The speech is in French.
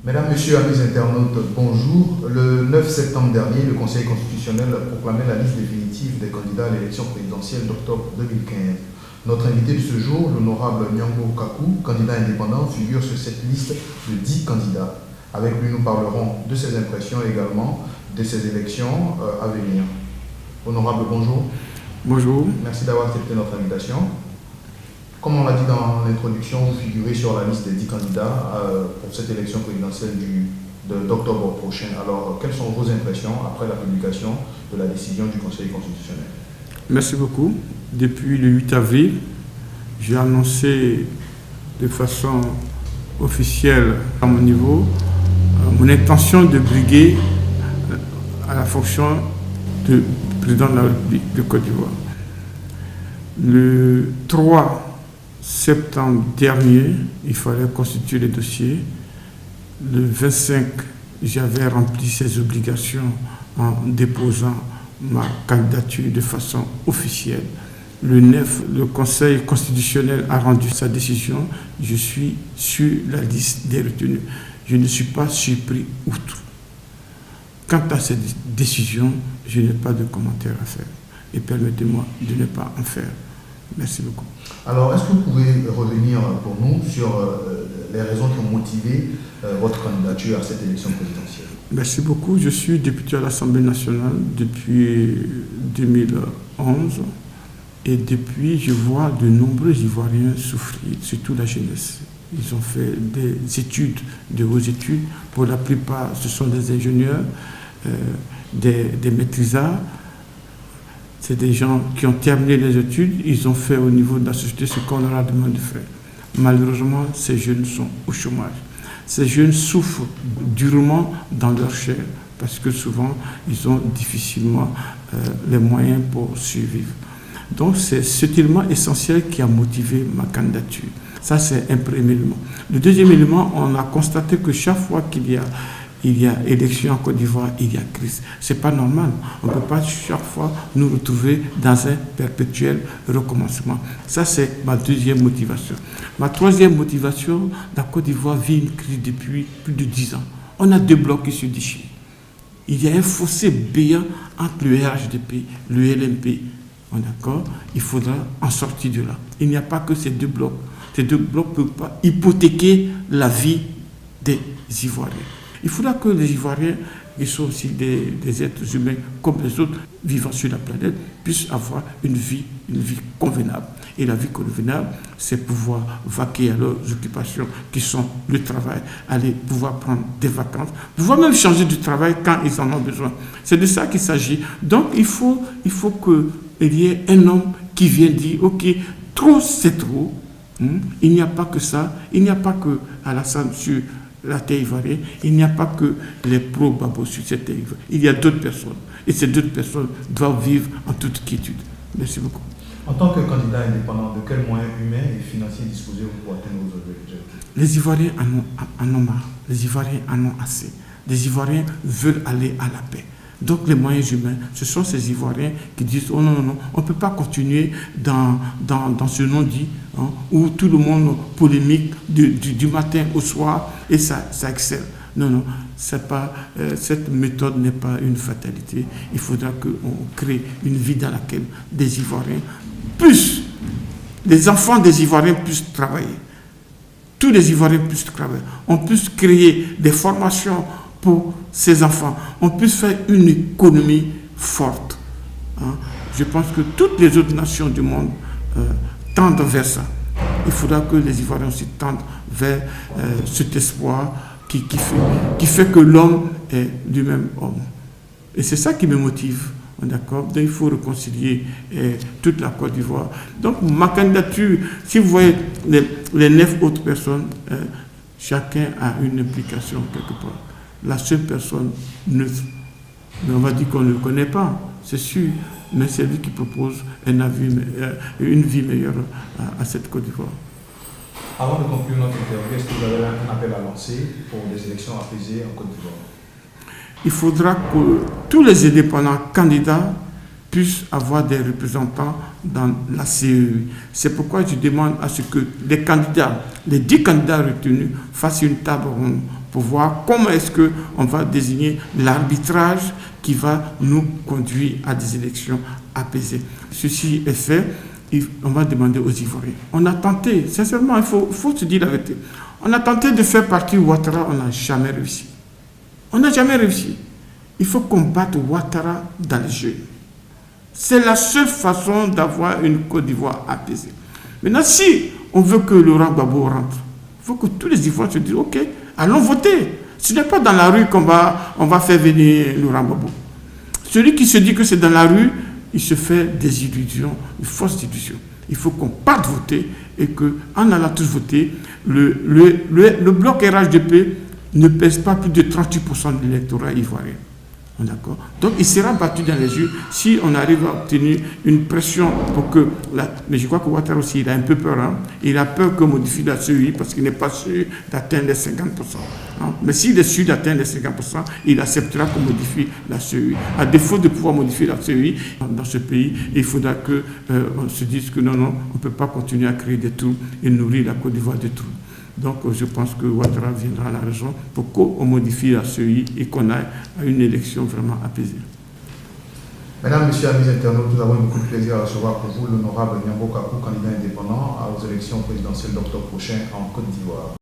Mesdames, Messieurs, amis internautes, bonjour. Le 9 septembre dernier, le Conseil constitutionnel proclamait la liste définitive des candidats à l'élection présidentielle d'octobre 2015. Notre invité de ce jour, l'honorable Nyongo Kaku, candidat indépendant, figure sur cette liste de 10 candidats. Avec lui, nous parlerons de ses impressions et également de ces élections à venir. Honorable, bonjour. Bonjour. Merci d'avoir accepté notre invitation. Comme on l'a dit dans l'introduction, vous figurez sur la liste des 10 candidats pour cette élection présidentielle d'octobre prochain. Alors, quelles sont vos impressions après la publication de la décision du Conseil constitutionnel? Merci beaucoup. Depuis le 8 avril, j'ai annoncé de façon officielle à mon niveau mon intention de briguer à la fonction de président de la République de Côte d'Ivoire. Le 3 septembre dernier, il fallait constituer les dossiers. Le 25, j'avais rempli ces obligations en déposant ma candidature de façon officielle. Le 9, le Conseil constitutionnel a rendu sa décision. Je suis sur la liste des retenus. Je ne suis pas surpris outre. Quant à cette décision, je n'ai pas de commentaire à faire. Et permettez-moi de ne pas en faire. Merci beaucoup. Alors, est-ce que vous pouvez revenir pour nous sur les raisons qui ont motivé votre candidature à cette élection présidentielle? Merci beaucoup. Je suis député à l'Assemblée nationale depuis 2011 et depuis, je vois de nombreux Ivoiriens souffrir, surtout la jeunesse. Ils ont fait des études, de hautes études. Pour la plupart, ce sont des ingénieurs, des maîtrisards. C'est des gens qui ont terminé les études, ils ont fait au niveau de la société ce qu'on leur a demandé de faire. Malheureusement, ces jeunes sont au chômage. Ces jeunes souffrent durement dans leur chair parce que souvent, ils ont difficilement les moyens pour survivre. Donc, c'est cet élément essentiel qui a motivé ma candidature. Ça, c'est un premier élément. Le deuxième élément, on a constaté que chaque fois qu'il y a élection en Côte d'Ivoire, il y a crise. Ce n'est pas normal. On ne peut pas chaque fois nous retrouver dans un perpétuel recommencement. Ça, c'est ma deuxième motivation. Ma troisième motivation, la Côte d'Ivoire vit une crise depuis plus de 10 ans. On a deux blocs qui se déchirent. Il y a un fossé béant entre le RHDP, le LMP. D'accord? Il faudra en sortir de là. Il n'y a pas que ces deux blocs. Ces deux blocs ne peuvent pas hypothéquer la vie des Ivoiriens. Il faudra que les Ivoiriens, qui sont aussi des êtres humains comme les autres vivant sur la planète, puissent avoir une vie convenable. Et la vie convenable, c'est pouvoir vaquer à leurs occupations qui sont le travail, aller pouvoir prendre des vacances, pouvoir même changer de travail quand ils en ont besoin. C'est de ça qu'il s'agit. Donc il faut qu'il y ait un homme qui vienne dire, ok, trop c'est trop. Il n'y a pas que ça, il n'y a pas que Alassane sur la terre ivoirienne, il n'y a pas que les pro-Babo sur cette terre ivoirienne. Il y a d'autres personnes. Et ces d'autres personnes doivent vivre en toute quiétude. Merci beaucoup. En tant que candidat indépendant, de quels moyens humains et financiers disposez-vous pour atteindre vos objectifs? Les Ivoiriens en ont marre. Les Ivoiriens en ont assez. Les Ivoiriens veulent aller à la paix. Donc les moyens humains, ce sont ces Ivoiriens qui disent « Oh non, on ne peut pas continuer dans ce non-dit où tout le monde polémique du matin au soir et ça excelle. » Non, cette méthode n'est pas une fatalité. Il faudra qu'on crée une vie dans laquelle des Ivoiriens les enfants des Ivoiriens puissent travailler. Tous les Ivoiriens puissent travailler. On puisse créer des formations pour ces enfants. On puisse faire une économie forte. Je pense que toutes les autres nations du monde tendent vers ça. Il faudra que les Ivoiriens aussi tendent vers cet espoir qui fait que l'homme est lui-même homme. Et c'est ça qui me motive. D'accord? Donc il faut réconcilier toute la Côte d'Ivoire. Donc ma candidature, si vous voyez les 9 autres personnes, chacun a une implication quelque part. La seule personne neutre, mais on va dire qu'on ne le connaît pas, c'est sûr, mais c'est lui qui propose une vie meilleure à cette Côte d'Ivoire. Avant de conclure notre interview, est-ce que vous avez un appel à lancer pour des élections apaisées en Côte d'Ivoire? Il faudra que tous les indépendants candidats puissent avoir des représentants dans la CEI. C'est pourquoi je demande à ce que les candidats, les 10 candidats retenus, fassent une table ronde pour voir comment est-ce qu'on va désigner l'arbitrage qui va nous conduire à des élections apaisées. Ceci est fait, on va demander aux Ivoiriens. On a tenté, sincèrement, il faut se dire la vérité, on a tenté de faire partir Ouattara, on n'a jamais réussi. On n'a jamais réussi. Il faut combattre Ouattara dans le jeu. C'est la seule façon d'avoir une Côte d'Ivoire apaisée. Maintenant, si on veut que Laurent Gbagbo rentre, il faut que tous les Ivoiriens se disent, ok, allons voter. Ce n'est pas dans la rue qu'on va faire venir Laurent Gbagbo. Celui qui se dit que c'est dans la rue, il se fait des illusions, une fausse illusion. Il faut qu'on parte voter et qu'en allant tous voter, le bloc RHDP ne pèse pas plus de 38% de l'électorat ivoirien. D'accord. Donc il sera battu dans les yeux si on arrive à obtenir une pression pour que... Mais je crois que Ouattara aussi, il a un peu peur. Hein. Il a peur qu'on modifie la CEI parce qu'il n'est pas sûr d'atteindre les 50%. Hein. Mais s'il est sûr d'atteindre les 50%, il acceptera qu'on modifie la CEI. À défaut de pouvoir modifier la CEI dans ce pays, il faudra qu'on se dise que non, on ne peut pas continuer à créer des trous et nourrir la Côte d'Ivoire de trous. Donc je pense que Ouattara viendra à la raison pour qu'on modifie la CEI et qu'on aille à une élection vraiment apaisée. Mesdames, Messieurs, amis internautes, nous avons beaucoup de plaisir à recevoir pour vous l'honorable Niambo Kakou, candidat indépendant aux élections présidentielles d'octobre prochain en Côte d'Ivoire.